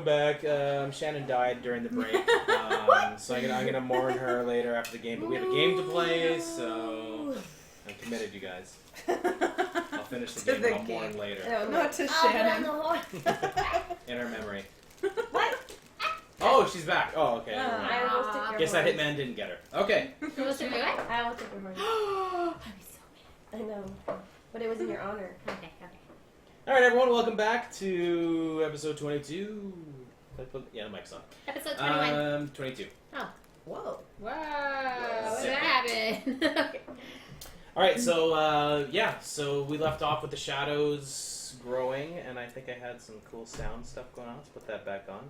welcome back. Shannon died during the break, so I'm gonna mourn her later after the game. But we have a game to play, so I'm committed, you guys. I'll finish the game, but I'll mourn later. No, not to Shannon. In her memory. What? Oh, she's back. Oh, okay. Never mind. I will stick your Guess that horse. hitman didn't get her. Okay. I will stick your horse. I'd be so mad. I know. But it was in your honor. Okay. All right, everyone. Welcome back to episode 22. Yeah, the mic's on. Episode 21. 22. Oh. Whoa. Wow. What Sick. happened? Okay. All right, so so we left off with the shadows growing, and I think I had some cool sound stuff going on. Let's put that back on.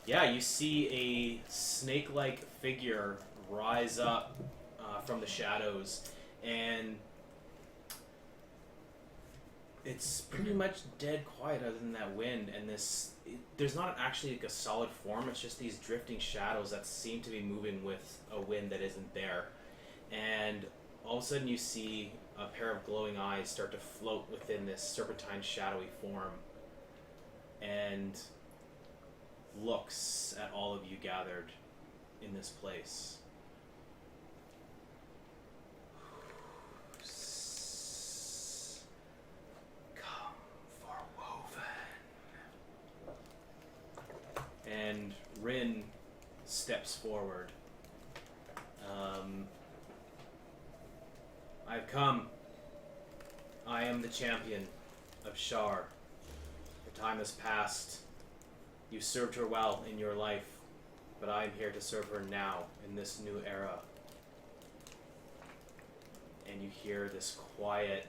And you see a snake-like figure rise up from the shadows, and it's pretty much dead quiet other than that wind, and there's not actually like a solid form. It's just these drifting shadows that seem to be moving with a wind that isn't there. And all of a sudden you see a pair of glowing eyes start to float within this serpentine shadowy form and looks at all of you gathered in this place. And Rynn steps forward. I've come. I am the Champion of Shar. The time has passed. You served her well in your life, but I am here to serve her now in this new era. And you hear this quiet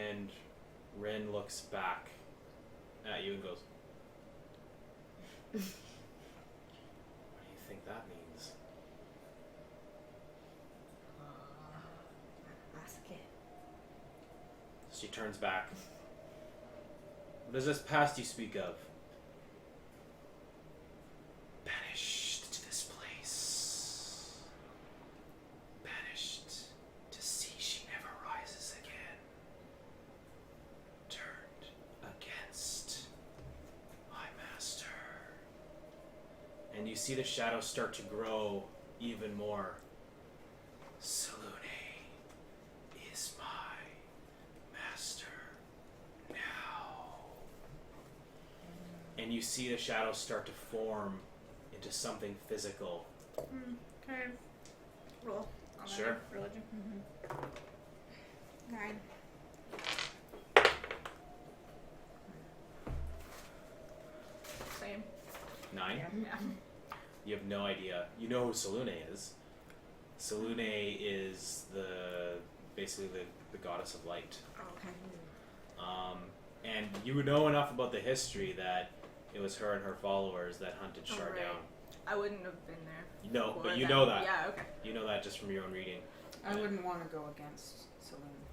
and Rynn looks back at you and goes, "What do you think that means?" Ask it. She turns back. "What is this past you speak of?" "Banished to this place. Banished to see she never rises again. Turned against my master." And you see the shadows start to grow even more. "Selune is my master now." And you see the shadows start to form into something physical. Okay. Roll. On Sure. Religion. 9. Same. 9? Yeah. You have no idea. You know who Selune is. Selune is basically the goddess of light. Okay. And you know enough about the history that it was her and her followers that hunted Shar right. down. I wouldn't have been there. No, before but you that. know that. Yeah, okay. You know that just from your own reading. I wouldn't want to go against Saloon.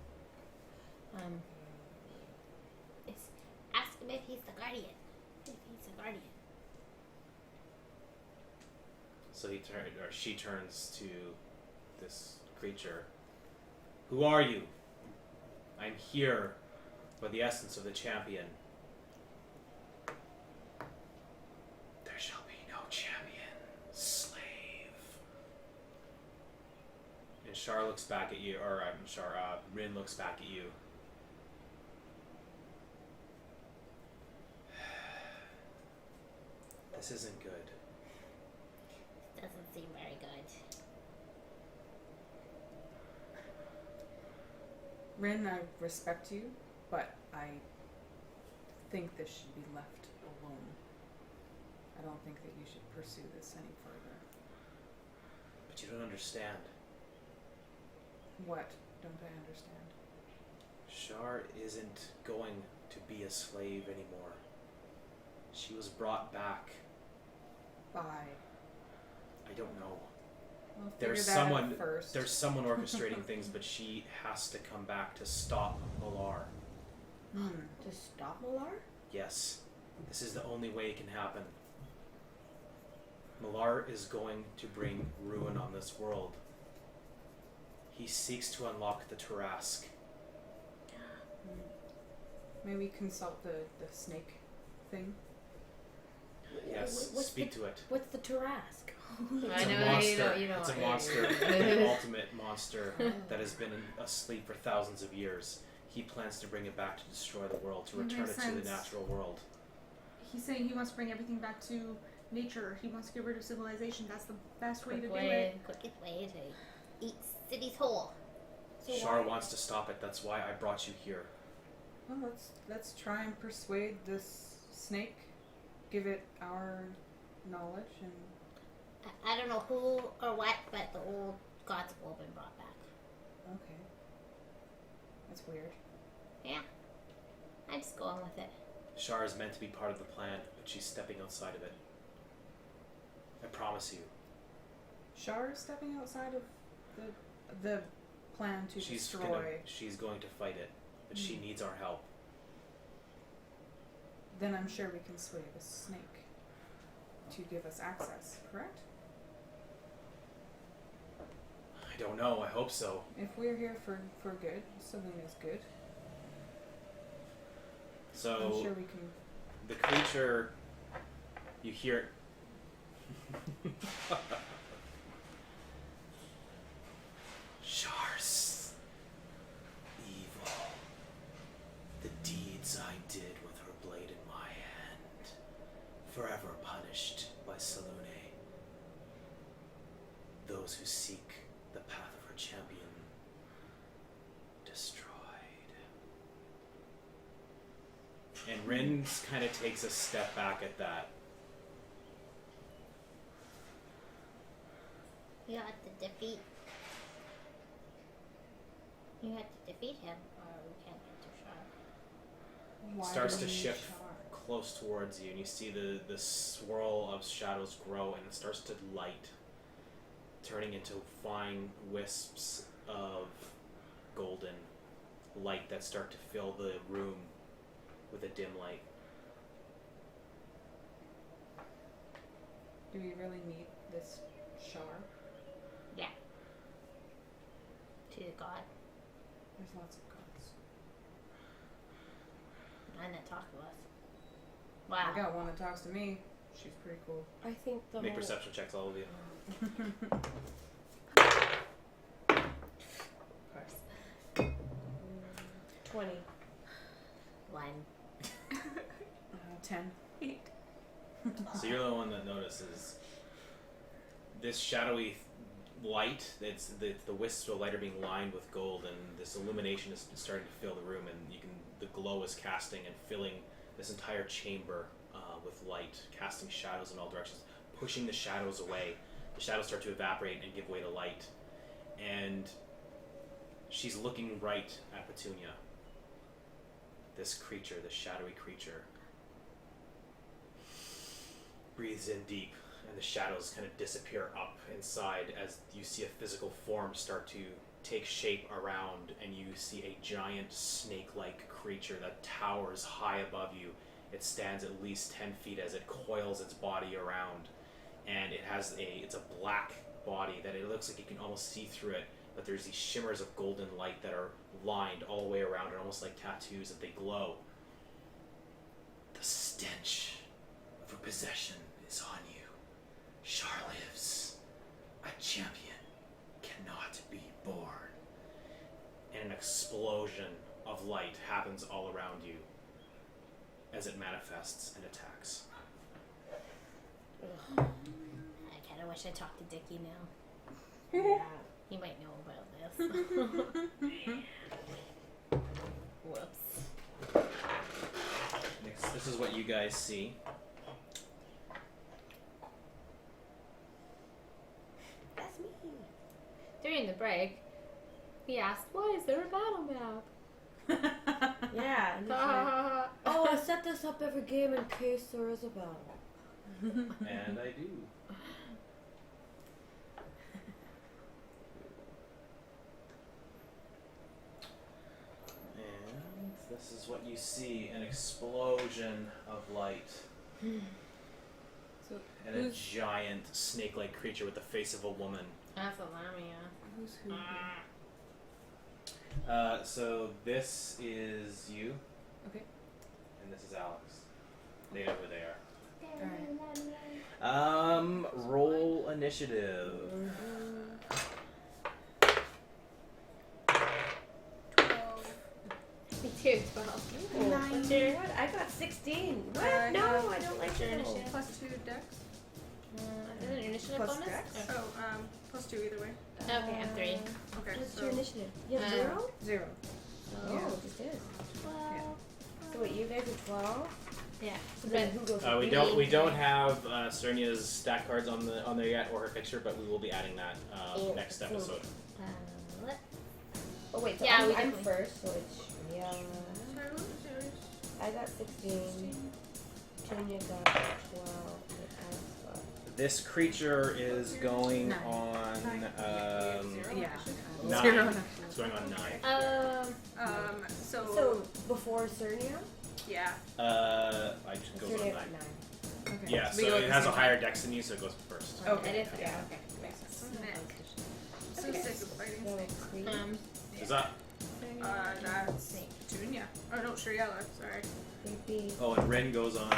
Ask him if he's the guardian. If he's the guardian. So she turns to this creature. "Who are you? I'm here by the essence of the champion." "There shall be no champion, slave." And Shar looks back at you, or Rynn looks back at you. "This isn't good." Doesn't seem very good. Rynn, I respect you, but I think this should be left alone. I don't think that you should pursue this any further. But you don't understand. What don't I understand? Shar isn't going to be a slave anymore. She was brought back. By. I don't know. Well, There's figure that someone. out first. There's someone orchestrating things, but she has to come back to stop Malar. To stop Malar? Yes, this is the only way it can happen. Malar is going to bring ruin on this world. He seeks to unlock the Tarask. May we consult the snake thing? Yes, speak to it. What's the Tarask? It's I a know, monster. you know. It's a monster, the ultimate monster that has been asleep for thousands of years. He plans to bring it back to destroy the world, to That return it makes to the sense. natural world. He's saying he wants to bring everything back to nature. He wants to get rid of civilization. That's the best way to do it. Quickest way to eat cities whole. So Shar why- wants to stop it. That's why I brought you here. Well, let's try and persuade this snake. Give it our knowledge and. I don't know who or what, but the old gods have all been brought back. Okay. That's weird. Yeah. I'm just going with it. Shar is meant to be part of the plan, but she's stepping outside of it. I promise you. Shar is stepping outside of the plan to destroy. She's going to fight it, but she needs our help. Then I'm sure we can sway the snake to give us access, correct? I don't know. I hope so. If we're here for good, something is good. So I'm sure we can. the creature, you hear it. Shar's evil. The deeds I did with her blade in my hand, forever punished by Salune. Those who seek the path of her champion, destroyed. And Rynn kind of takes a step back at that. You have to defeat. You have to defeat him, or we can't get to Shar. Why Starts do to we need shift Shar? close towards you, and you see the swirl of shadows grow, and it starts to light, turning into fine wisps of golden light that start to fill the room with a dim light. Do we really need this Shar? Yeah. To the god. There's lots of gods. And that talk to us. I Wow. got one that talks to me. She's pretty cool. I think the Make whole perception checks, all of you. Of course. 20. 1. 10. So you're the one that notices this shadowy light. It's the wisps of light are being lined with gold, and this illumination is starting to fill the room, and the glow is casting and filling this entire chamber with light, casting shadows in all directions, pushing the shadows away. The shadows start to evaporate and give way to light, and she's looking right at Petunia. This creature, this shadowy creature, breathes in deep, and the shadows kind of disappear up inside as you see a physical form start to take shape around, and you see a giant snake-like creature that towers high above you. It stands at least 10 feet as it coils its body around, and it's a black body that it looks like you can almost see through it, but there's these shimmers of golden light that are lined all the way around it, almost like tattoos, that they glow. The stench of her possession is on you. Shar lives. A champion cannot be born. And an explosion of light happens all around you as it manifests and attacks. I kind of wish I talked to Dickie now. Yeah. He might know about this. Whoops. Next, this is what you guys see. That's me. During the break, he asked, "Why is there a battle map?" Yeah. And Oh, I set this up every game in case there is a battle. And I do. And this is what you see: an explosion of light. So And a giant snake-like creature with the face of a woman. That's a lamia. who's who? So this is you. Okay. And this is Alex. They know who they Alright. are. Roll initiative. 12. Me too, 12. What's your... What? I got 16. What? I No, have I don't like your your initiative. Plus 2 dex. Isn't your initiative Plus bonus? dex? Oh. Oh, plus 2 either way. Okay, I'm 3. Okay, What's so your initiative? You have 0? 0. Oh, Yeah. just is. 12. So wait, you guys are 12? Yeah. So then who goes We don't have Cernia's stat cards on there yet, or her picture, but we will be adding that next so- episode. What? Oh wait, so Yeah, I'm we definitely- first, so it's Shreya. sorry, what was yours? I got 16. Tanya got 12. And Alex got... This creature is going 9. on 0. Yeah. 9. 0. It's going on 9. So before Cernia? Yeah. I just goes on 9. Cernia got 9. Okay. Yeah, We so go it at the has a same higher dex than you, so it goes first. Okay. It is. Yeah. Okay. Makes sense. So Okay. sick of fighting. So it's 3. Is that? That's Junia. Oh no, Shriela, sorry. 3B. Oh, and Rynn goes on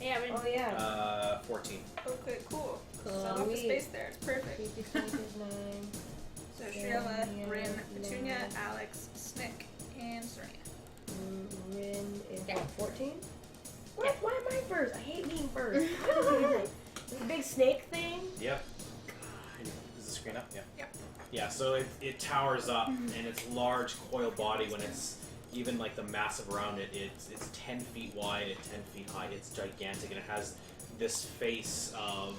Yeah, we're Oh yeah. 14. Okay, cool. Cool. So off the Sweet. space there. It's perfect. 3B is 9. So Shriela, Cernia, Rynn, Petunia, nine. Alex, Snick, and Cernia. Rynn is Yeah. what, 14? What? Why am I first? I hate being first. This big snake thing? Yep. Is the screen up? Yeah. Yep. Yeah, so it towers up, and its large coil body, when it's even like the massive around it, it's 10 feet wide and 10 feet high. It's gigantic, and it has this face of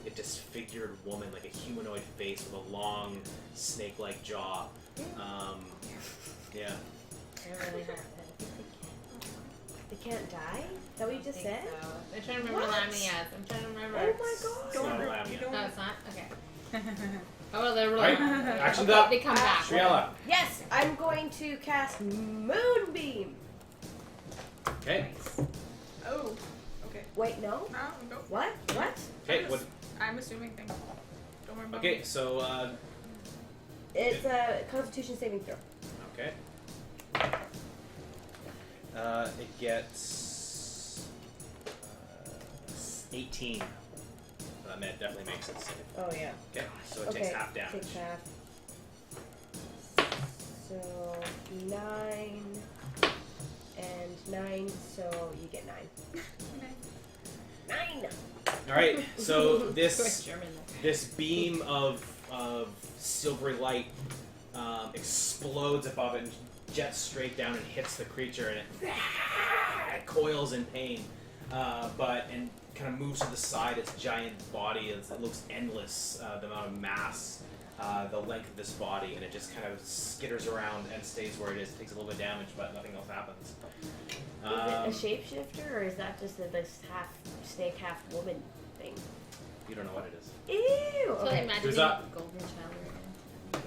a disfigured woman, like a humanoid face with a long snake-like jaw. Yeah. They're really hard. They can't die? Is that what you just said? So. I'm trying to remember What? lamias. I'm trying to remember. Oh my god! It's not a lamia. You don't No, it's not? Okay. Oh, well, they're really Right? Action's up. They come back. Shriela. Yes! I'm going to cast Moonbeam! Okay. Oh. Okay. Wait, no? No, go. What? What? Okay. What? I'm assuming things. Don't worry about Okay. me. So. It's a Constitution saving throw. Okay. It gets 18. That definitely makes it save. Oh, yeah. Okay, so it takes half damage. Takes half. So 9 and 9, so you get 9. Okay. 9! All right, so Quick this German there. this beam of silvery light explodes above it and jets straight down and hits the creature, and it coils in pain, and kind of moves to the side. Its giant body, it looks endless. The amount of mass, the length of this body, and it just kind of skitters around and stays where it is. It takes a little bit of damage, but nothing else happens. Is it a shapeshifter, or is that just this half snake, half woman thing? You don't know what it is. Ew! So Okay. imagine Who's being up? a golden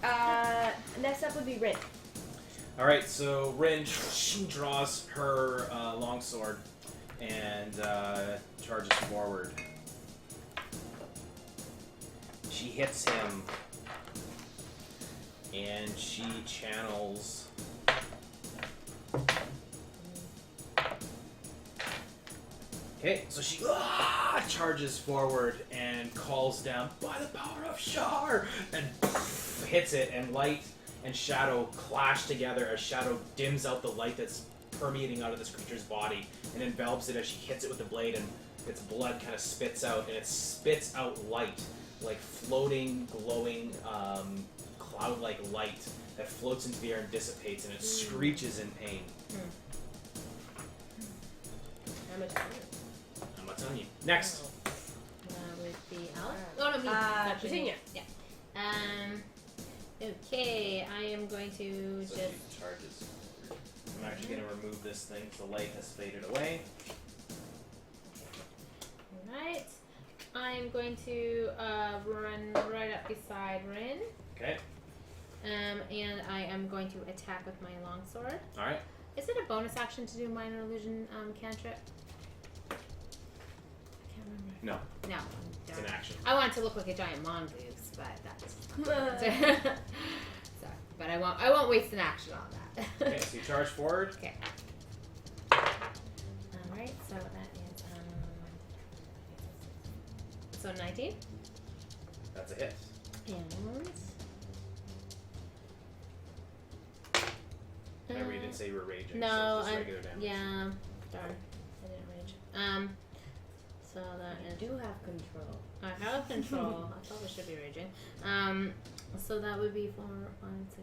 child. Next up would be Rynn. All right, so Rynn draws her longsword and charges forward. She hits him, and she channels. Okay, so she charges forward and calls down, "By the power of Shar!" and hits it, and light and shadow clash together as shadow dims out the light that's permeating out of this creature's body and envelops it as she hits it with the blade, and its blood kind of spits out, and it spits out light, like floating, glowing, cloud-like light that floats into the air and dissipates, and it screeches in pain. How much I'm not telling you. Next. Would be Alex. Oh no, me. Actually, Petunia. Yeah. Okay, I am going to So just. she charges. I'm actually going to remove this thing. The light has faded away. Alright. I'm going to run right up beside Rynn. Okay. And I am going to attack with my longsword. All right. a bonus action to do minor illusion cantrip? I can't remember. No, No. it's an action. I want it to look like a giant mongoose, but that's so, but I won't waste an action on that. Okay, so you charge forward. Okay. Alright, so that is so 19. That's a hit. And Remember, you didn't say you were raging. no, so it's just regular damage. yeah. Darn. I didn't rage. So that You is do have control. I have control. I probably should be raging. So that would be 4, 5, 6,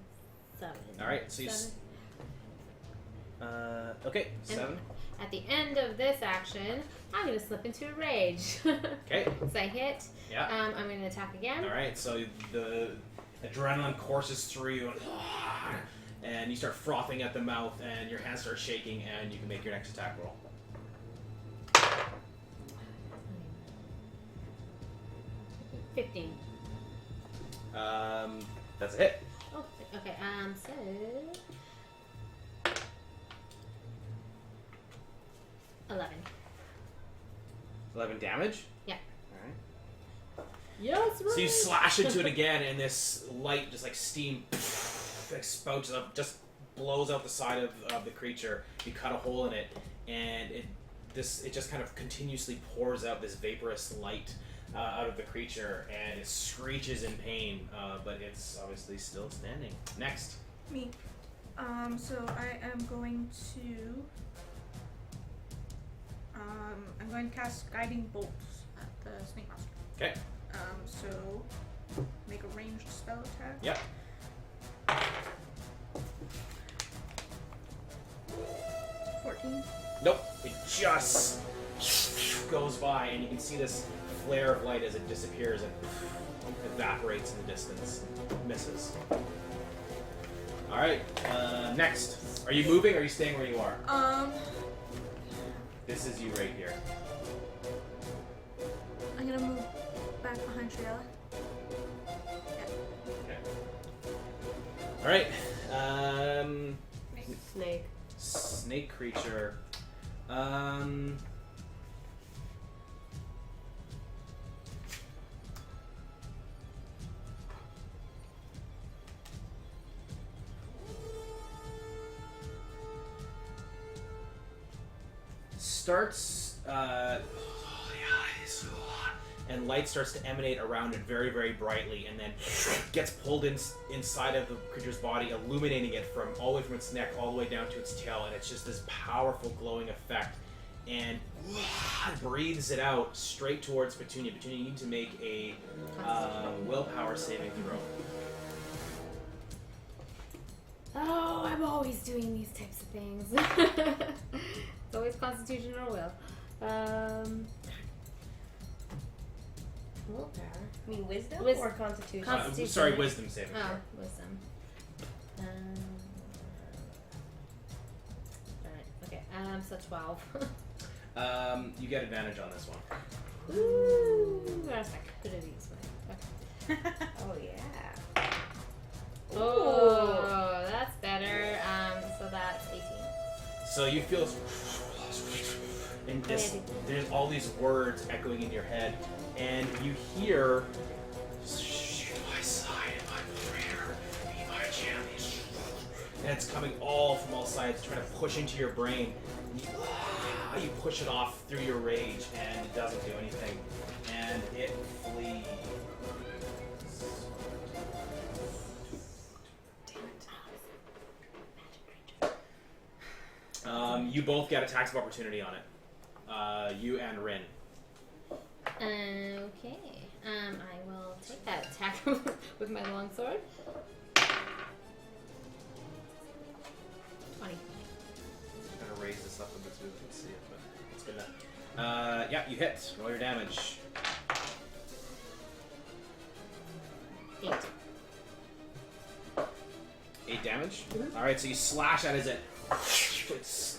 7. All right, so you. 7. Okay, 7. At the end of this action, I'm gonna slip into a rage. Okay. So I hit. Yeah. I'm gonna attack again. All right, so the adrenaline courses through you, and you start frothing at the mouth, and your hands start shaking, and you can make your next attack roll. 15. That's a hit. Oh, okay. So 11. 11 damage. Yeah. All right. Yes. So you slash into it again, and this light, just like steam, spouts up, just blows out the side of the creature. You cut a hole in it, and it just kind of continuously pours out this vaporous light out of the creature, and it screeches in pain, but it's obviously still standing. Next. Me. So I am going to. I'm going to cast Guiding Bolts at the Snake Monster. Okay. So make a ranged spell attack. Yep. 14. Nope. It just goes by, and you can see this flare of light as it disappears and evaporates in the distance. Misses. All right. Next. Are you moving or are you staying where you are? This is you right here. I'm gonna move back behind Triella. Okay. All right. Snake. Snake creature. Starts and light starts to emanate around it very, very brightly, and then gets pulled inside of the creature's body, illuminating it from all the way from its neck all the way down to its tail, and it's just this powerful glowing effect, and breathes it out straight towards Petunia. Petunia, you need to make a willpower saving throw. Oh, I'm always doing these types of things. It's always Constitution or Will. Willpower. I mean, wisdom Wis- or constitution? Constitution. Sorry, wisdom saving throw. Oh, wisdom. Alright, okay. So 12. You get advantage on this one. Ooh, I was like, good at these. Okay. Oh yeah. Oh, that's better. So that's 18. So you feel, and there's all these words echoing in your head, and you hear, my side, my prayer, be my champion. And it's coming all from all sides, trying to push into your brain. And you push it off through your rage, and it doesn't do anything. And it flees. You both get attacks of opportunity on it. You and Rynn. Okay. I will take that attack with my longsword. 20. I'm gonna raise this up a bit so we can see it, but it's good enough. Yeah, you hit. Roll your damage. 8. 8 damage. All right, so you slash at it as it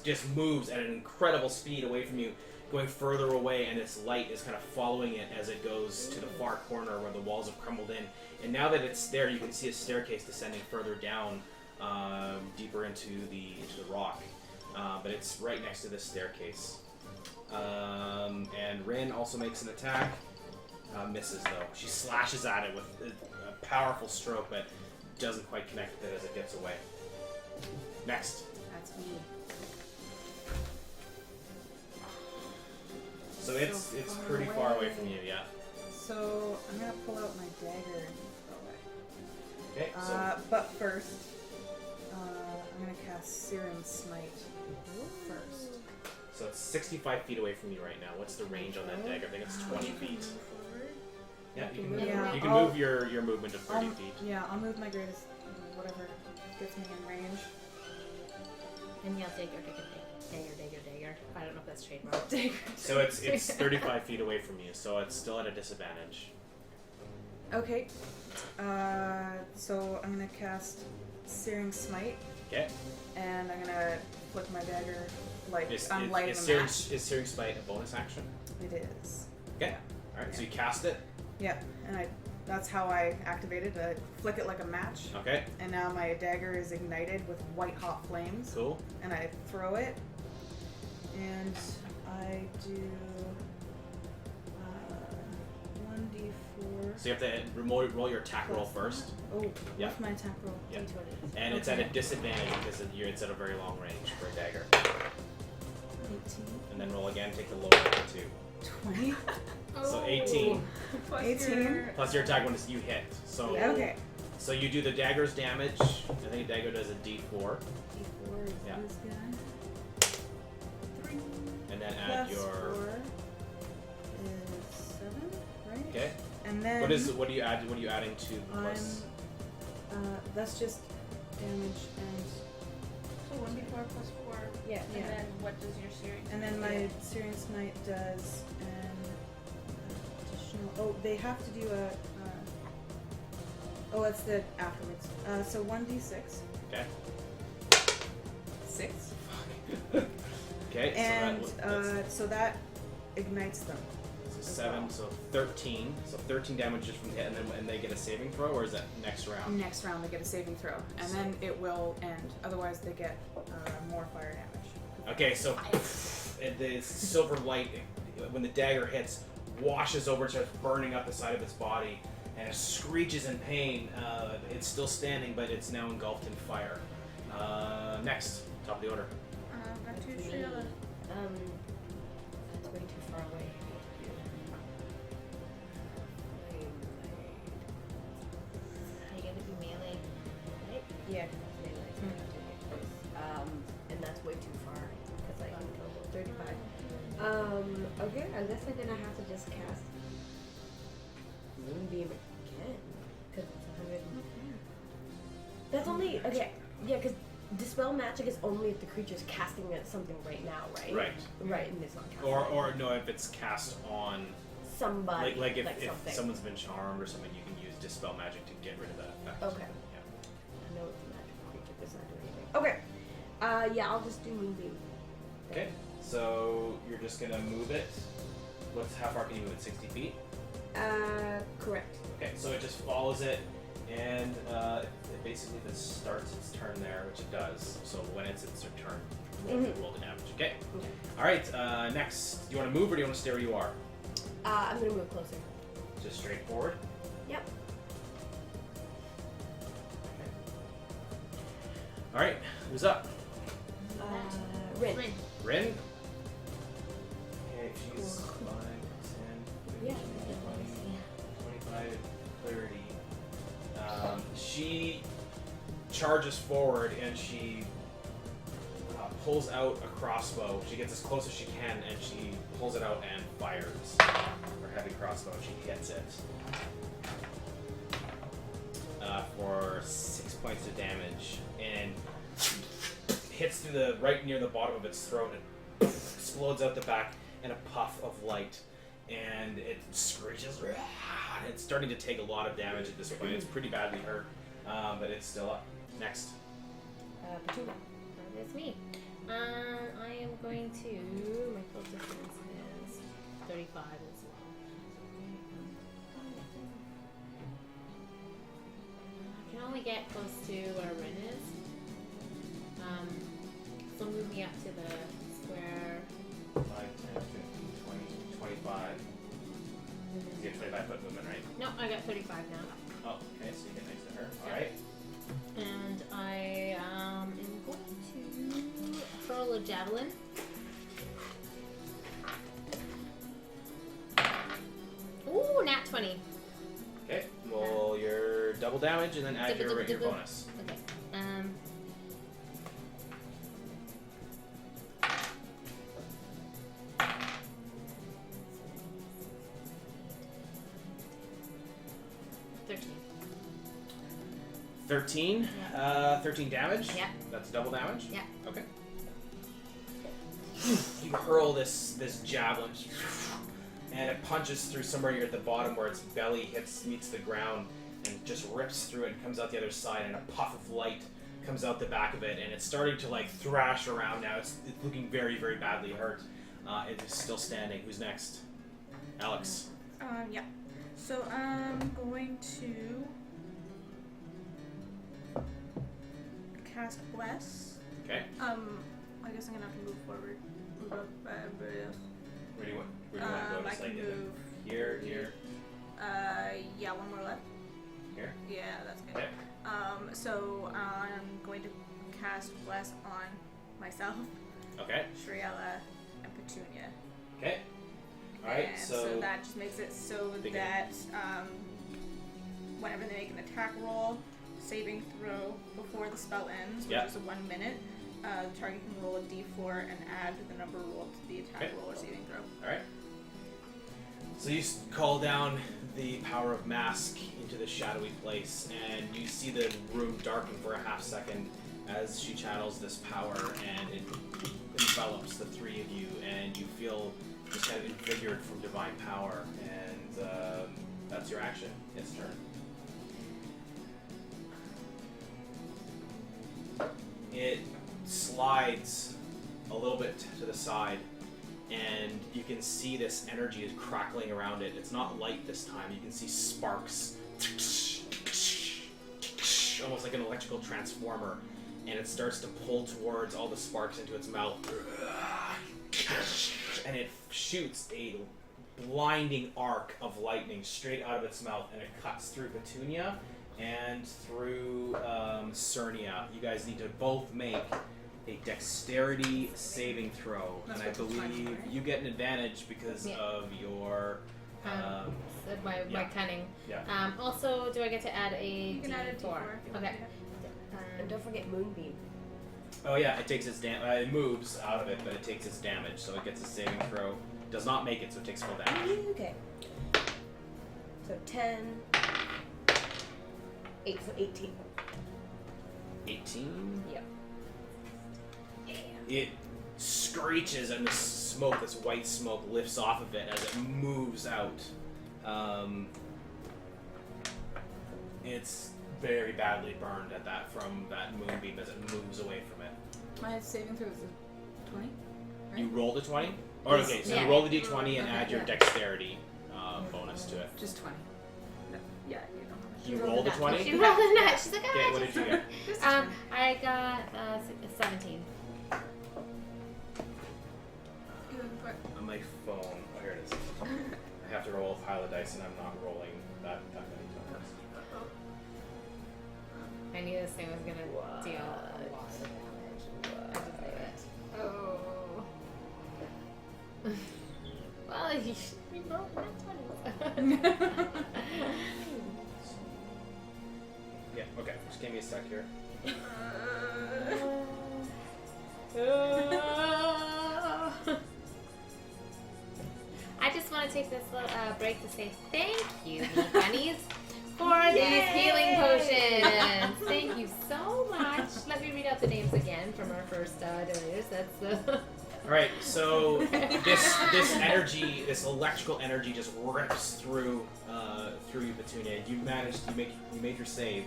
just moves at an incredible speed away from you, going further away, and its light is kind of following it as it goes to the far corner where the walls have crumbled in. And now that it's there, you can see a staircase descending further down, deeper into the rock. but it's right next to this staircase. And Rynn also makes an attack. Misses though. She slashes at it with a powerful stroke, but doesn't quite connect with it as it gets away. Next. That's me. So it's So pretty far far away away. from you, yeah. So I'm gonna pull out my dagger and throw it. Okay, so But first, I'm gonna cast Searing Smite first. so it's 65 feet away from you right now. What's the range on that dagger? I think it's 20 feet. Yeah, you can, Yeah, you can I'll- move your movement to 30 feet. Yeah, I'll move my greatest, whatever gets me in range. And you'll take your dagger. I don't know if that's trademark. Dagger. So it's 35 feet away from you, so it's still at a disadvantage. Okay. So I'm gonna cast Searing Smite, Okay. and I'm gonna flick my dagger like Is, I'm is, lighting is, a Searing, match. is Searing Smite a bonus action? It is. Okay. Alright, so you cast it. Yeah, and that's how I activated it. I flick it like a match, Okay, and now my dagger is ignited with white hot flames. cool. And I throw it, and I do 1d4. So you have to roll your attack roll first. Oh, Yeah. what's my attack roll? Yeah. D20. And it's at a Okay. disadvantage because it's at a very long range for a dagger. 18. And then roll again, take the lower of the 2. 20. So 18 Plus 18? your- plus your attack bonus, you hit. So Yeah. Okay. so you do the dagger's damage. I think a dagger does a D4, D4 is Yeah. this guy. 3 and then add plus your. 4 is 7, right? Okay. And then What do you add? What are you adding to plus? that's just damage and So 1d4 plus 4. yeah, And then what does your series? And then my Searing Smite does an additional. Oh, they have to do a. Oh, that's the afterwards. So 1d6. Okay. 6. Okay. And so that's so that ignites them. so 7, so 13. So 13 damage just from the hit, and they get a saving throw, or is that next round? Next round they get a saving throw, and then it will end. Otherwise, they get more fire damage. Okay, so the silver light, when the dagger hits, washes over, starts burning up the side of its body, and it screeches in pain. It's still standing, but it's now engulfed in fire. Next, top of the order. Not too Me. sure. That's way too far away. Are you gonna be melee? Right? Yeah. And that's way too far because I can go 35. Okay, I guess I'm gonna have to just cast Moonbeam again because it's 100. That's only okay. Yeah, because Dispel Magic is only if the creature's casting at something right now, right? Right. Right, and it's not casting. Or no, if it's cast on, somebody. like if something. someone's been charmed or something, you can use Dispel Magic to get rid of that effect. Okay. Yeah. I know it's a magical creature, but it's not doing anything. Okay. Yeah, I'll just do Moonbeam. Okay, so you're just gonna move it. How far can you move it? 60 feet? Correct. Okay, so it just follows it, and it basically just starts its turn there, which it does. So when it's its turn, roll the damage. Okay. Okay. All right. Next, do you want to move or do you want to stay where you are? I'm gonna move closer. Just straight forward. Yep. Okay. All right. Who's up? Rynn. Rynn. Rynn. Okay, she's 5, 10, Yeah. 25, 30. She charges forward and she pulls out a crossbow. She gets as close as she can and she pulls it out and fires her heavy crossbow. She hits it for 6 points of damage and hits through the right near the bottom of its throat and explodes out the back in a puff of light. And it screeches. It's starting to take a lot of damage at this point. It's pretty badly hurt, but it's still up. Next. Petula. That's me. I am going to. My full distance is 35 as well. I can only get close to where Rynn is. So move me up to the square. 5, 10, 15, 20, 25. You have 25-foot movement, right? No, I got 35 now. Oh, okay, so you get next to her. Yeah. Alright. And I am going to hurl a javelin. Ooh, nat 20. Okay, roll your double damage and then add your bonus. Okay. 13. 13? 13 damage? Yeah. That's double damage? Yeah. Okay. You hurl this javelin, and it punches through somewhere near at the bottom where its belly meets the ground, and just rips through it and comes out the other side, and a puff of light comes out the back of it, and it's starting to like thrash around now. It's looking very, very badly hurt. It is still standing. Who's next? Alex. Yeah. So I'm going to cast Bless. Okay. I guess I'm gonna have to move forward. Move up. Where do you want to go? I Just can like move. here. Yeah, one more left. Here? Yeah, that's good. Okay. So I'm going to cast Bless on myself, Okay. Shriela, and Petunia. Okay. Alright, And so that just makes it so They that whenever they make an attack roll, saving throw before the spell ends, which Yeah. is 1 minute, the target can roll a d4 and add the number rolled to the attack Okay. roll or saving throw. Alright. So you call down the power of Mask into the shadowy place, and you see the room darken for a half second as she channels this power, and it envelops the three of you, and you feel just kind of invigorated from divine power, and that's your action. Its turn. It slides a little bit to the side, and you can see this energy is crackling around it. It's not light this time. You can see sparks, almost like an electrical transformer, and it starts to pull towards all the sparks into its mouth, and it shoots a blinding arc of lightning straight out of its mouth, and it cuts through Petunia and through Cernia. You guys need to both make a dexterity saving throw, That's and I what's the time, believe right? you get an advantage because Yeah. of your So my yeah. cunning. yeah. Also, do I get to add a You can add a d4 if you want Okay. And Um, don't forget Moonbeam. Oh yeah, it takes its it moves out of it, but it takes its damage, so it gets a saving throw. Does not make it, so it takes full damage. Okay. So 10, 8, so 18. 18. Yep. It screeches, and this smoke, this white smoke, lifts off of it as it moves out. It's very badly burned at that from that moonbeam as it moves away from it. My saving throw is a 20. Right? You rolled a 20? Or okay, so Yeah. you roll the d20 and Okay, add your yeah. dexterity bonus to it. Just 20. No, yeah, you don't have much. You rolled rolled a nat 20? She rolled a nat. She's like, Okay, what did you get? Just a 20. I got 17. On my phone. Oh, here it is. I have to roll a pile of dice, and I'm not rolling that many times. I knew this thing was gonna deal a lot of damage. I just knew it. Oh. Well, you rolled a nat 20. Yeah, okay. Just give me a sec here. I just want to take this little break to say thank you, me bunnies, for these healing potions. Thank you so much. Let me read out the names again from our first donors. That's All right, so this energy, this electrical energy, just rips through you, Petunia. You made your save.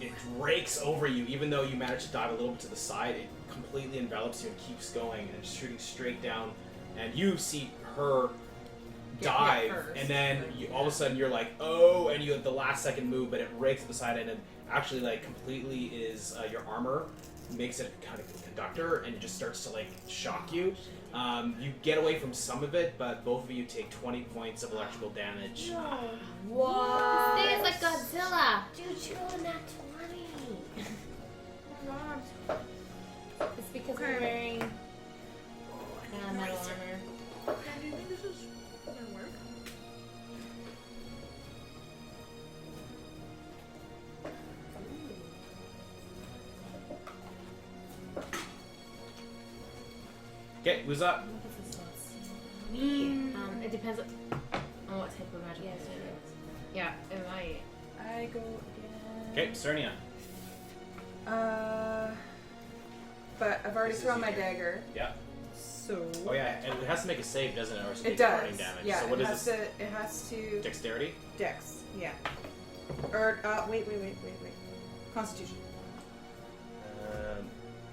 It rakes over you, even though you managed to dive a little bit to the side. It completely envelops you and keeps going and shooting straight down. And you see her dive, first. and then all of a sudden you're like, oh, and you have the last second move, but it rakes to the side, and it actually like completely is your armor makes it kind of a conductor, and it just starts to like shock you. You get away from some of it, but both of you take 20 points of electrical damage. What? This thing is like Godzilla. Dude, you rolled that 20. It's because we're wearing metal armor. Do you think this is gonna work? Okay, who's up? Me. It depends on what type of magic Yes, it it is. Yeah, it might. I go again. Okay, Cernia. But I've already This is thrown my easier. dagger. Yeah. So. Oh yeah, and it has to make a save, doesn't it? Or it's It burning does. damage. Yeah. So what it is has this? to. It has to. Dexterity? Dex. Yeah. Or wait. Constitution.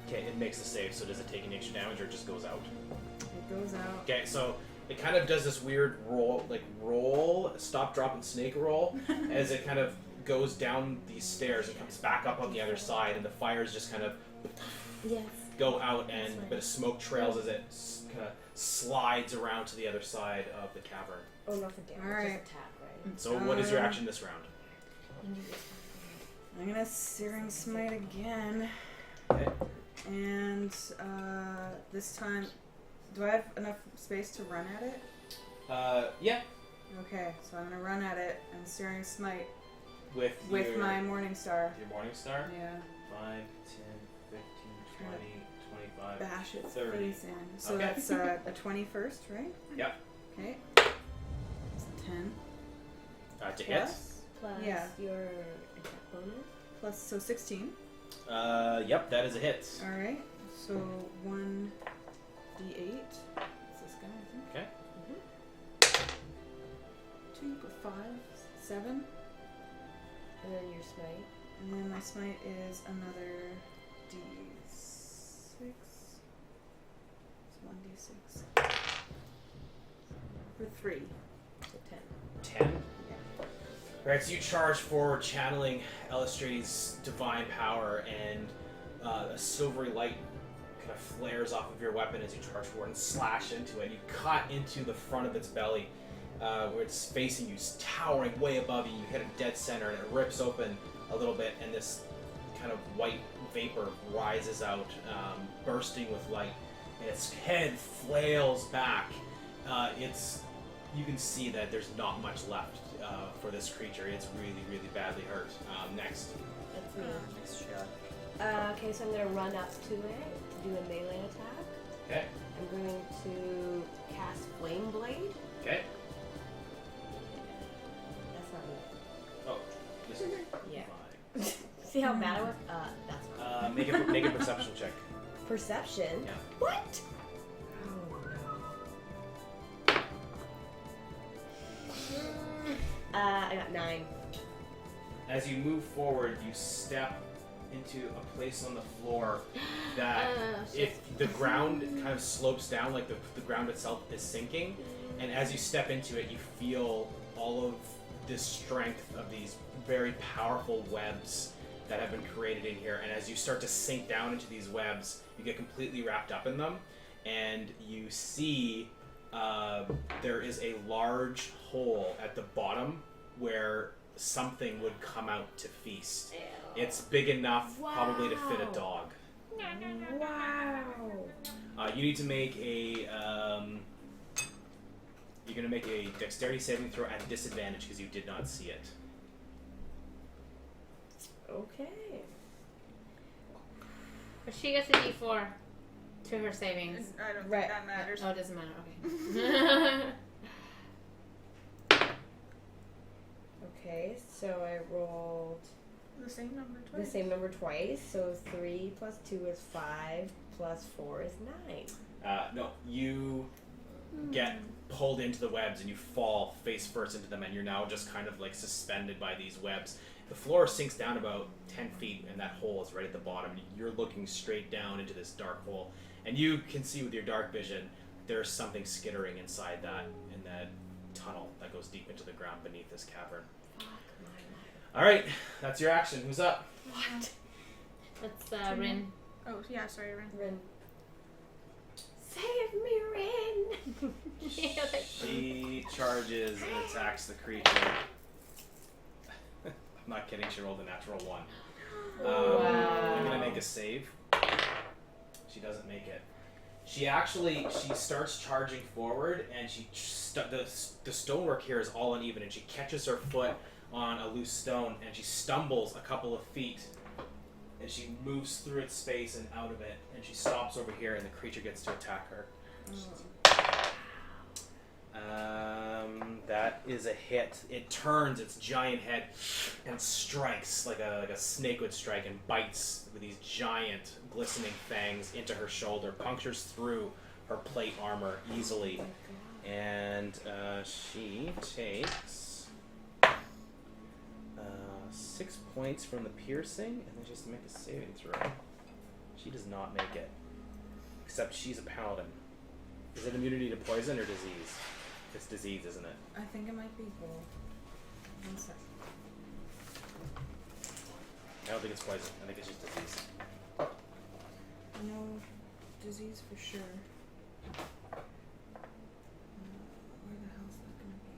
Okay, it makes the save. So does it take any extra damage, or it just goes out? It goes out. Okay, so it kind of does this weird roll, stop, drop, and snake roll, as it kind of goes down these stairs and comes back up on the other side, and the fires just kind of Yes. go out, and a bit of smoke trails as it kind of slides around to the other side of the cavern. Oh, not for damage. Alright. Just attack, right? So what is your action this round? I'm gonna Searing Smite again, Okay. and this time, do I have enough space to run at it? Yeah, Okay, so I'm gonna run at it and Searing Smite with with my Morning Star. your Morning Star. Yeah, 5, 10, 15, 20, 25, bash its 30. face in. So Okay. that's a 21st, right? Yep. Okay. It's 10 To hit. Plus Yeah. your attack bonus. plus, so 16. Yep, that is a hit. All right. So 1d8. It's this guy, I think. Okay. 2 plus 5, 7. And then your smite. And then my smite is another d6. It's 1d6. For 3. So 10. 10. Right, so you charge forward, channeling Elistrade's divine power, and a silvery light kind of flares off of your weapon as you charge forward and slash into it. You cut into the front of its belly, where it's facing you, towering way above you. You hit a dead center, and it rips open a little bit, and this kind of white vapor rises out, bursting with light, and its head flails back. You can see that there's not much left for this creature. It's really, really badly hurt. Next. That's me. Okay, so I'm gonna run up to it to do a melee attack. Okay. I'm going to cast Flame Blade. Okay. That's not me. Oh, this is Yeah. 5. See how bad I was? That's not me. Make a perception check. Perception? Yeah. What? Oh no. I got 9. As you move forward, you step into a place on the floor that if the ground kind of slopes down, like the ground itself is sinking, and as you step into it, you feel all of this strength of these very powerful webs that have been created in here, and as you start to sink down into these webs, you get completely wrapped up in them, and you see there is a large hole at the bottom where something would come out to feast. It's big enough probably to fit a dog. Wow. You need to make a you're gonna make a dexterity saving throw at disadvantage because you did not see it. Okay. But she gets a D4 to her savings. I don't Right. think that matters. Oh, it doesn't matter. Okay. Okay, so I rolled The same number the twice. same number twice. So 3 plus 2 is 5, plus 4 is 9. No, you get pulled into the webs and you fall face first into them, and you're now just kind of like suspended by these webs. The floor sinks down about 10 feet, and that hole is right at the bottom. You're looking straight down into this dark hole, and you can see with your dark vision there's something skittering inside that tunnel that goes deep into the ground beneath this cavern. Fuck my life. All right, that's your action. Who's up? What? That's Rynn. Oh, yeah, sorry, Rynn. Rynn. Save me, Rynn! She charges and attacks the creature. I'm not kidding, she rolled a natural 1. Wow. I'm gonna make a save. She doesn't make it. She starts charging forward, and the stonework here is all uneven, and she catches her foot on a loose stone, and she stumbles a couple of feet, and she moves through its space and out of it, and she stops over here, and the creature gets to attack her. That is a hit. It turns its giant head and strikes like a snake would strike, and bites with these giant glistening fangs into her shoulder, punctures through her plate armor easily, and she takes 6 points from the piercing, and then she has to make a saving throw. She does not make it, except she's a paladin. Is it immunity to poison or disease? It's disease, isn't it? I think it might be both. 1 sec. I don't think it's poison. I think it's just disease. No disease for sure. Where the hell's that gonna be?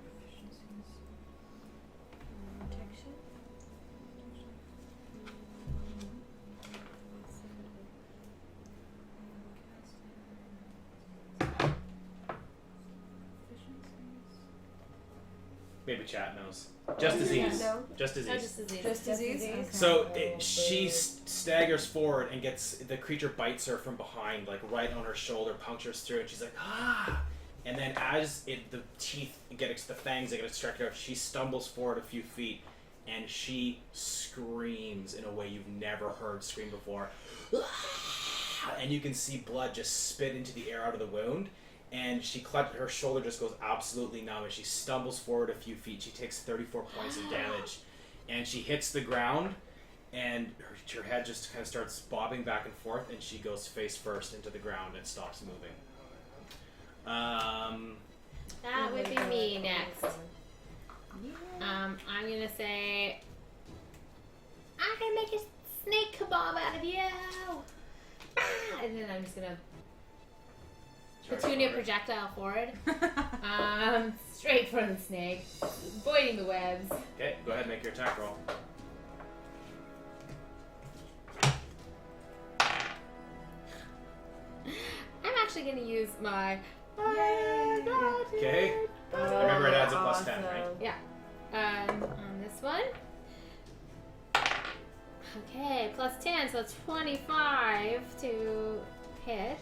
Proficiencies. Protection? Maybe chat knows. Just disease. No. Just disease. Just disease. Just disease? Okay. So she staggers forward and the creature bites her from behind, like right on her shoulder, punctures through, and she's like, ah! And then as the fangs get extracted out, she stumbles forward a few feet, and she screams in a way you've never heard scream before. And you can see blood just spit into the air out of the wound. And her shoulder just goes absolutely numb, and she stumbles forward a few feet. She takes 34 points of damage, and she hits the ground, and her head just kind of starts bobbing back and forth, and she goes face first into the ground and stops moving. That would be me next. I'm gonna say, I can make a snake kebab out of you, and then I'm just gonna petunia projectile forward, straight for the snake, avoiding the webs. Okay, go ahead and make your attack roll. I'm actually going to use my... Okay. Remember, it adds a plus 10, right? Yeah. On this one. Okay, plus 10, so 25 to hit.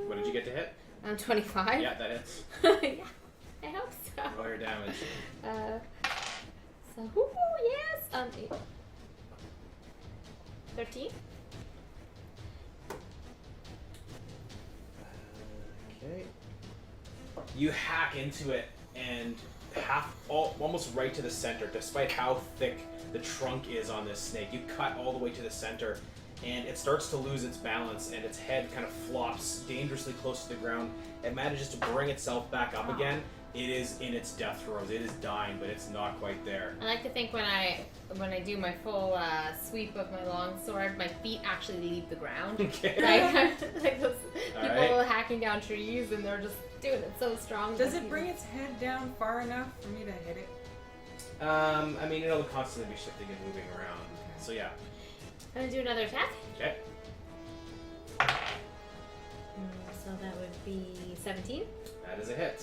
What did you get to hit? 25. Yeah, that hits. Yeah, I hope so. Roll your damage. So, whoo, yes. 13. Okay. You hack into it and almost right to the center, despite how thick the trunk is on this snake. You cut all the way to the center, and it starts to lose its balance, and its head kind of flops dangerously close to the ground. It manages to bring itself back up again. It is in its death throes. It is dying, but it's not quite there. I like to think when I do my full sweep of my long sword, my feet actually leave the ground. Okay. Like those All people right. hacking down trees, and they're just doing it so strong. Does it bring its head down far enough for me to hit it? I mean, it'll constantly be shifting and moving around. So yeah. I'm gonna do another attack. Okay. So that would be 17. That is a hit.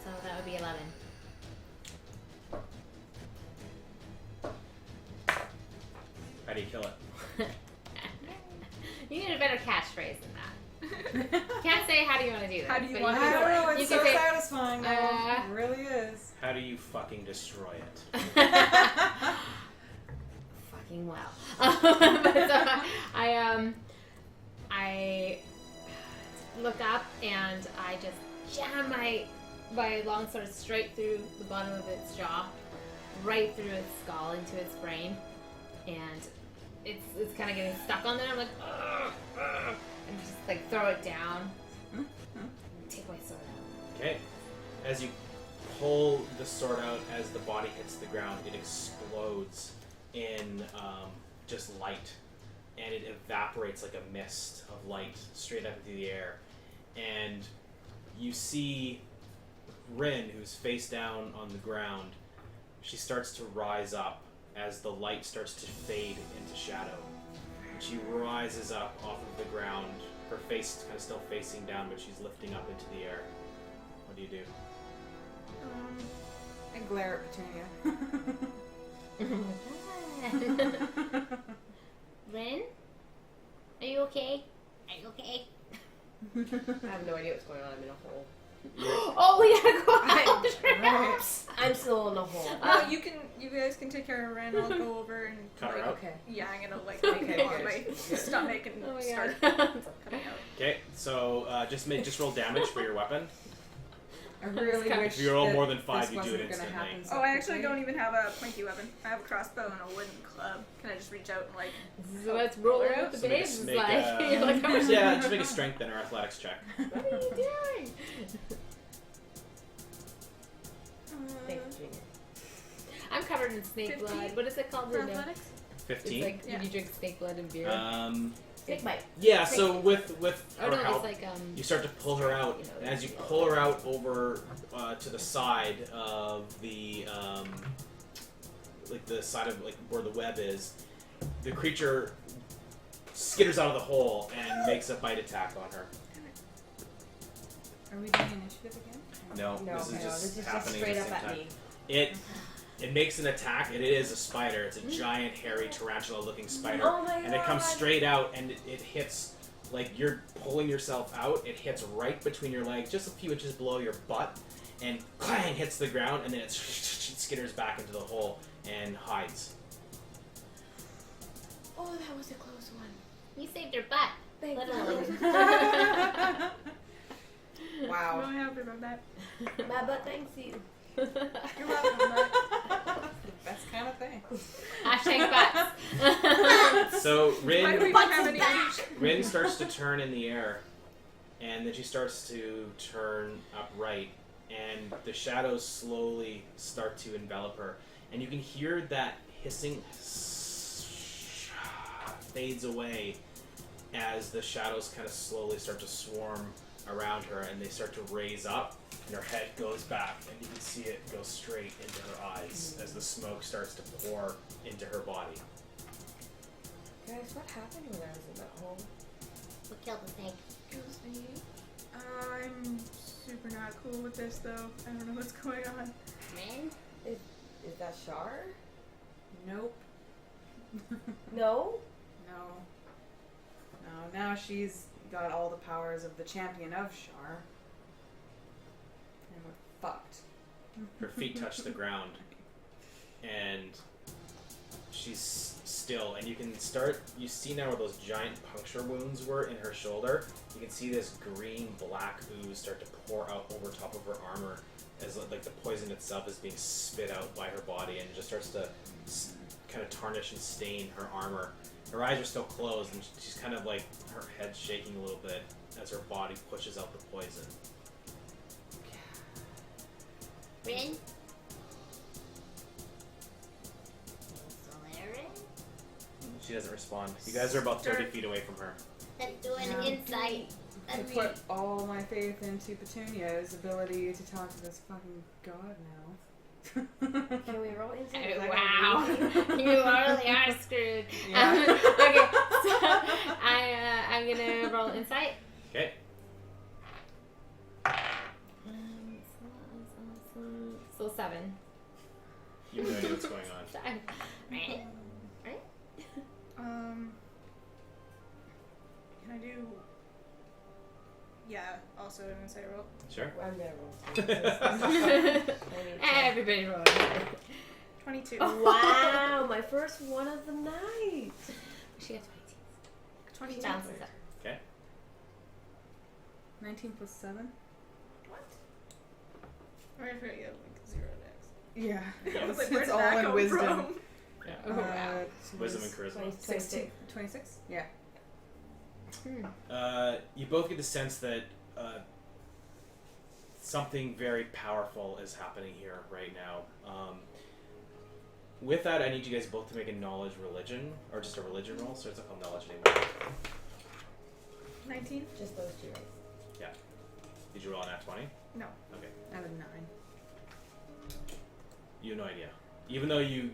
So that would be 11. How do you kill it? You need a better catchphrase than that. Can't say how do you want to do this. How do you but want I can- don't know, you it's can so say, satisfying though. It really is. How do you fucking destroy it? fucking well. But I look up and I just jam my longsword straight through the bottom of its jaw, right through its skull into its brain, and it's kind of getting stuck on there. I'm like, "Ugh, ugh," and just like throw it down. Take my sword out. Okay. As you pull the sword out as the body hits the ground, it explodes in just light, and it evaporates like a mist of light straight up into the air. And you see Rynn, who's face down on the ground. She starts to rise up as the light starts to fade into shadow. And she rises up off of the ground, her face kind of still facing down, but she's lifting up into the air. What do you do? I glare at Petunia. Rynn? Are you okay? Are you okay? I have no idea what's going on. I'm in a hole. Oh, we gotta go out the traps. I'm still in a hole. You guys can take care of Rynn. I'll go over and Cut her like, out? Okay. yeah, I'm gonna like Okay, on good. my stomach and Oh my start God. coming out. Okay, so just roll damage for your weapon. I really wish If you roll that more than 5, this you do it wasn't gonna instantly. happen so Oh, I actually quickly. don't even have a pointy weapon. I have a crossbow and a wooden club. Can I just reach out and like? So let's roll Pull her with out? the So make a- babes. make Like, a- you're like, oh, Yeah, just make a strength and or athletics check. what are you doing? Thanks, Gina. I'm covered in snake 15? blood. What is it called? For in athletics? 15. It's like Yeah. when you drink snake blood and beer. Snake bite. Yeah, so with oh her no, help, it's like you start to pull her out, and as you pull her out over to the side of the like the side of like where the web is, the creature skitters out of the hole and makes a bite attack on her. Are we doing initiative again? No, No, this is no, just this is just happening straight at the up same at time. me. It makes an attack, and it is a spider. It's a giant, hairy, tarantula-looking spider, Oh my and it comes God. straight out, and it hits like you're pulling yourself out. It hits right between your legs, just a few inches below your butt, and clang hits the ground, and then it skitters back into the hole and hides. Oh, that was a close one. You saved your butt. Thank Literally. I'm Wow. really happy about that. My butt thanks you. You're welcome. Bud. The best kind of thing. Hashtag butts. So Why do we Rynn, even have any reach? Rynn starts to turn in the air, and then she starts to turn upright, and the shadows slowly start to envelop her, and you can hear that hissing fades away as the shadows kind of slowly start to swarm around her, and they start to raise up, and her head goes back, and you can see it go straight into her eyes as the smoke starts to pour into her body. Guys, what happened when I was in that hole? We killed the snake. I'm super not cool with this though. I don't know what's going on. Man. Is that Shar? Nope. No? No. No, now she's got all the powers of the Champion of Shar. And we're fucked. Her feet touch the ground, and she's still. And you see now where those giant puncture wounds were in her shoulder. You can see this green-black ooze start to pour out over top of her armor as like the poison itself is being spit out by her body, and it just starts to kind of tarnish and stain her armor. Her eyes are still closed, and she's kind of like, her head's shaking a little bit as her body pushes out the poison. Rynn? Still there, Rynn? She doesn't respond. You guys are about 30 feet away from her. Let's do an Yeah. insight. I Let's put all my faith into Petunia's ability to talk to this fucking god now. Can we roll insight? Oh, wow. You really are screwed. Yeah. Okay, so I'm gonna roll insight. Okay. So 7. You have no idea what's going on. Right? Can I do? Yeah, also an insight roll. Sure. I'm gonna roll. Everybody roll. 22. Wow, my first one of the night. She got 22. bounces up. Okay. 19 plus 7? I forgot you have like 0 dex. Yeah. I was like, It's where did all that in come wisdom. from? Yeah. Oh, wow. Wisdom and charisma. 16. 26? Yeah. You both get the sense that something very powerful is happening here right now. With that, I need you guys both to make a knowledge religion, or just a religion roll, so it's not called knowledge anymore. 19? Just those two, right? Yeah. Did you roll an at 20? No. Okay. Out of 9. You have no idea. Even though you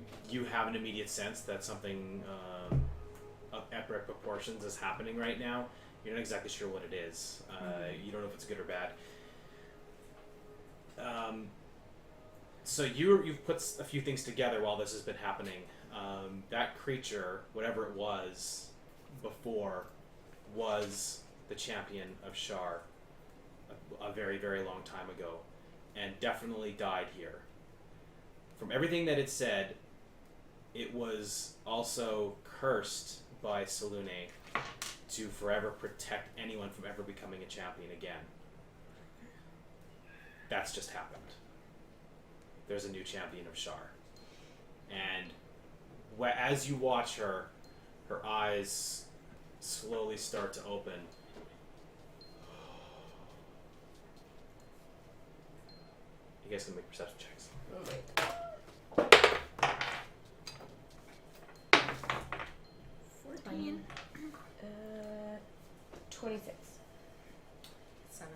have an immediate sense that something of epic proportions is happening right now, you're not exactly sure what it is. You don't know if it's good or bad. So you've put a few things together while this has been happening. That creature, whatever it was before, was the Champion of Shar a very, very long time ago, and definitely died here. From everything that it said, it was also cursed by Selune to forever protect anyone from ever becoming a champion again. That's just happened. There's a new Champion of Shar. And as you watch her, her eyes slowly start to open. You guys can make perception checks. Oh, wait. 14. 26. 7.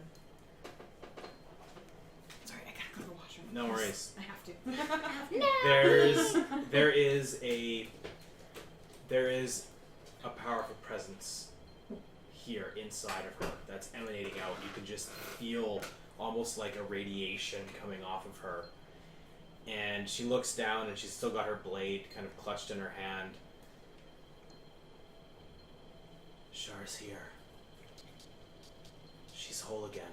Sorry, I gotta go to the washroom. No worries. I have to. There is a powerful presence here inside of her that's emanating out. You can just feel almost like a radiation coming off of her. And she looks down and she's still got her blade kind of clutched in her hand. Shar's here. She's whole again.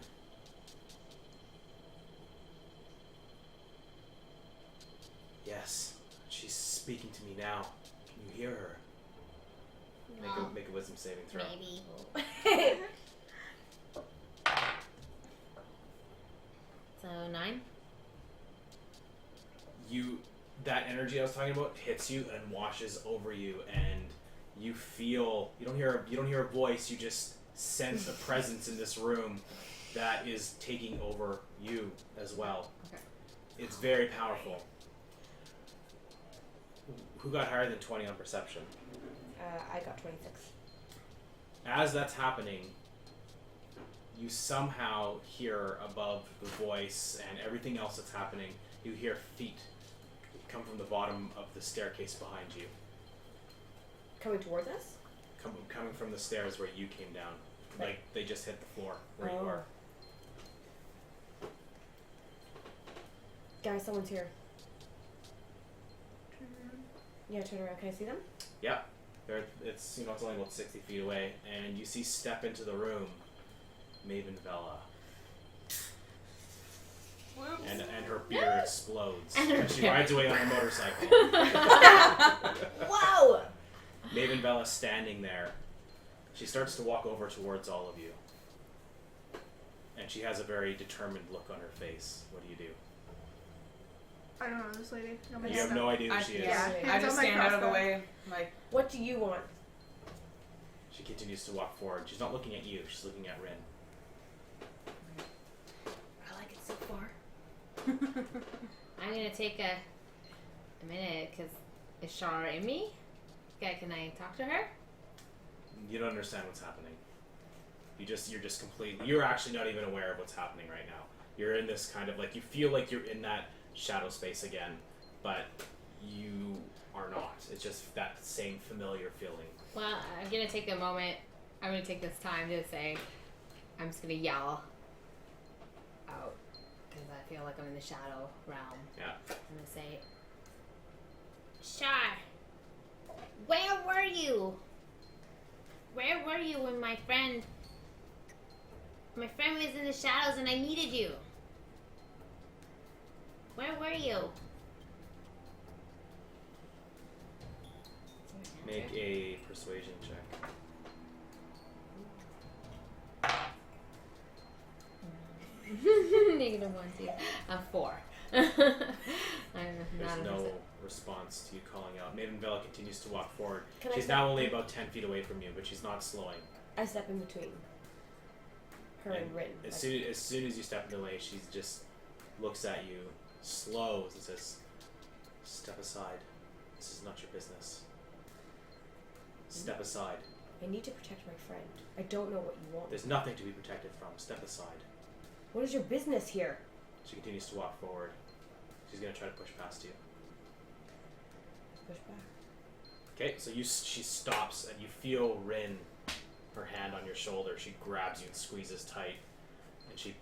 Yes, she's speaking to me now. Can you hear her? Make a wisdom saving throw. Maybe. So 9. That energy I was talking about hits you and washes over you, and you feel you don't hear a voice. You just sense a presence in this room that is taking over you as well. Okay. It's very powerful. Who got higher than 20 on perception? I got 26. As that's happening, you somehow hear above the voice and everything else that's happening, you hear feet come from the bottom of the staircase behind you. Coming towards us? Coming from the stairs where you came down. Right. Like they just hit the floor where you Oh. are. Guys, someone's here. Yeah, turn around. Can I see them? Yeah. It's it's only about 60 feet away, and you see step into the room Maven Vela. And her beard explodes. And she rides away on her motorcycle. Whoa! Maven Vela standing there. She starts to walk over towards all of you. And she has a very determined look on her face. What do you do? I don't know this lady. You have no idea who she is. Yeah, I Hands just on my stand out of the crossbow. way, like, What do you want? She continues to walk forward. She's not looking at you. She's looking at Rynn. I like it so far. I'm gonna take a minute because is Shar in me? Okay, can I talk to her? You don't understand what's happening. You're actually not even aware of what's happening right now. You're in this kind of you feel like you're in that shadow space again, but you are not. It's just that same familiar feeling. Well, I'm gonna take a moment. I'm gonna take this time to say, I'm just gonna yell out because I feel like I'm in the shadow realm. Yeah. I'm gonna say, Shar, where were you? Where were you when my friend was in the shadows and I needed you? Where were you? Make a persuasion check. Negative 1, 2. 4. There's not no response to you calling out. Maven Vela continues to walk forward. Can I She's step- now only about 10 feet away from you, but she's not slowing. I step in between Her and Rynn. As soon as you step in the way, she just looks at you, slows, and says, "Step aside. This is not your business. Step aside. I need to protect my friend. I don't know what you want. There's nothing to be protected from. Step aside." What is your business here? She continues to walk forward. She's gonna try to push past you. Push back. Okay, so she stops, and you feel Rynn, her hand on your shoulder. She grabs you and squeezes tight, and she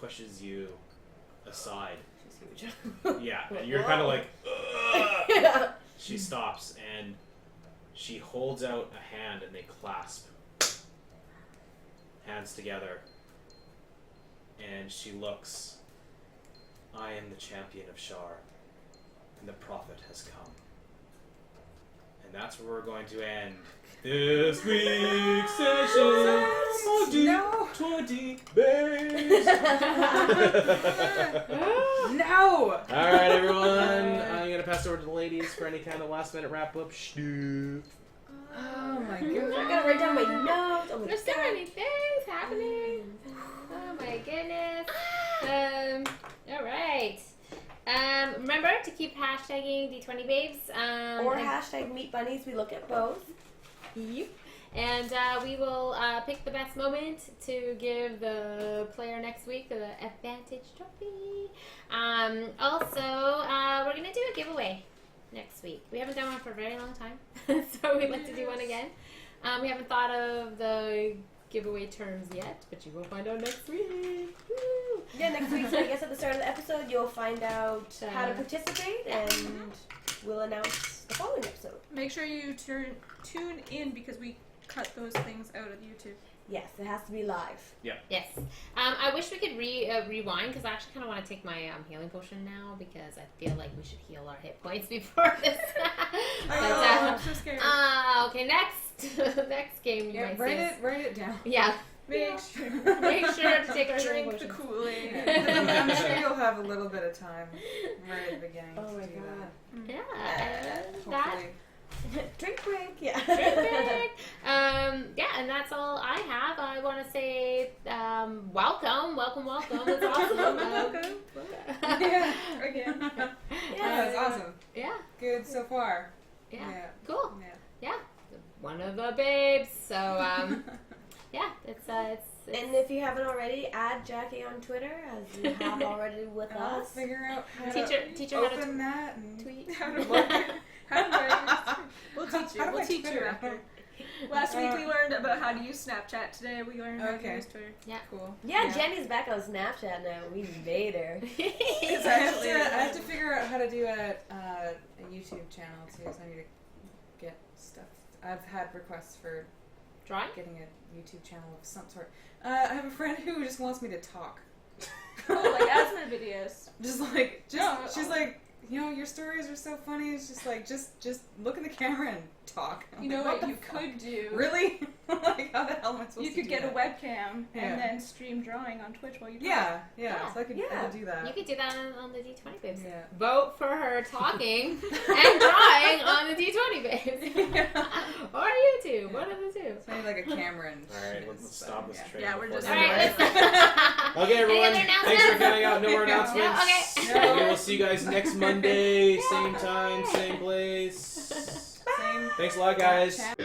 pushes you aside. She's huge. Yeah, and you're kind of like, ugh. Yeah. She stops, and she holds out a hand, and they clasp. Hands together. And she looks. "I am the Champion of Shar, and the Prophet has come." And that's where we're going to end this week's session of D20 Babes. No! Alright, everyone. I'm going to pass it over to the ladies for any kind of last minute wrap up. Shoo. Oh my I god. gotta write down my notes. Oh my There's so god. many things happening. Oh my goodness. All right. Remember to keep hashtagging D20 Babes. Or and- hashtag Meet Bunnies. We look at both. Yep. And we will pick the best moment to give the player next week the advantage trophy. Also, we're going to do a giveaway next week. We haven't done one for a very long time, so we'd like to do one again. We haven't thought of the giveaway terms yet, but you will find out next week. Woo! Yeah, next week, so I guess at the start of the episode, you'll find out how to participate, and we'll announce the following episode. Make sure you tune in because we cut those things out of YouTube. Yes, it has to be live. Yes. I wish we could rewind because I actually kind of want to take my healing potion now because I feel like we should heal our hit points before this. I'm so scared. Okay, next game you might see us. Write it down. Yeah. Make sure. Make sure to take our healing Drink the potions. Kool-Aid. I'm sure you'll have a little bit of time right at the beginning Oh my to do god. Yeah. that. That. Hopefully. Drink break, yeah. Perfect. Yeah, and that's all I have. I want to say welcome. It's awesome. Welcome. Yeah. Again. Yeah, that's awesome. Yeah. Good so far. Yeah. Yeah. Cool. Yeah. One of the babes. So yeah, it's And if you haven't already, add Jackie on Twitter, as you have already with I'll us. figure out how teach to her how to open that and tweet. How do I? We'll teach you. How do We'll I teach you Twitter? after. Last week we learned about how to use Snapchat. Today we learned how to use Twitter. Cool. Yeah, Jenny's back on Snapchat now. We made her. I have to figure out how to do a YouTube channel too, so I need to get stuff. I've had requests for Drawing? getting a YouTube channel of some sort. I have a friend who just wants me to talk. Oh, like asthma videos. She's like, you know, your stories are so funny. It's just like, just look in the camera and talk. I'm You know like, what you the fuck? could do? Really? Like, how the hell am I supposed You to could do get a that? webcam Yeah. and then stream drawing on Twitch while you talk. Yeah. Yeah. So I could do that. You could do that on the D20 babes. Yeah. Vote for her talking and drawing on the D20 babes. Or YouTube. One of the two. So I need like a camera and Alright, shit, let's so, stop this yeah. train. Yeah, we're before just- it Alright, starts. let's Okay, everyone. other Thanks for announcements? coming out. No more announcements. Yeah, okay. Okay, we'll see you guys next Monday. Same time, same place. Same. Thanks a lot, guys. Chat.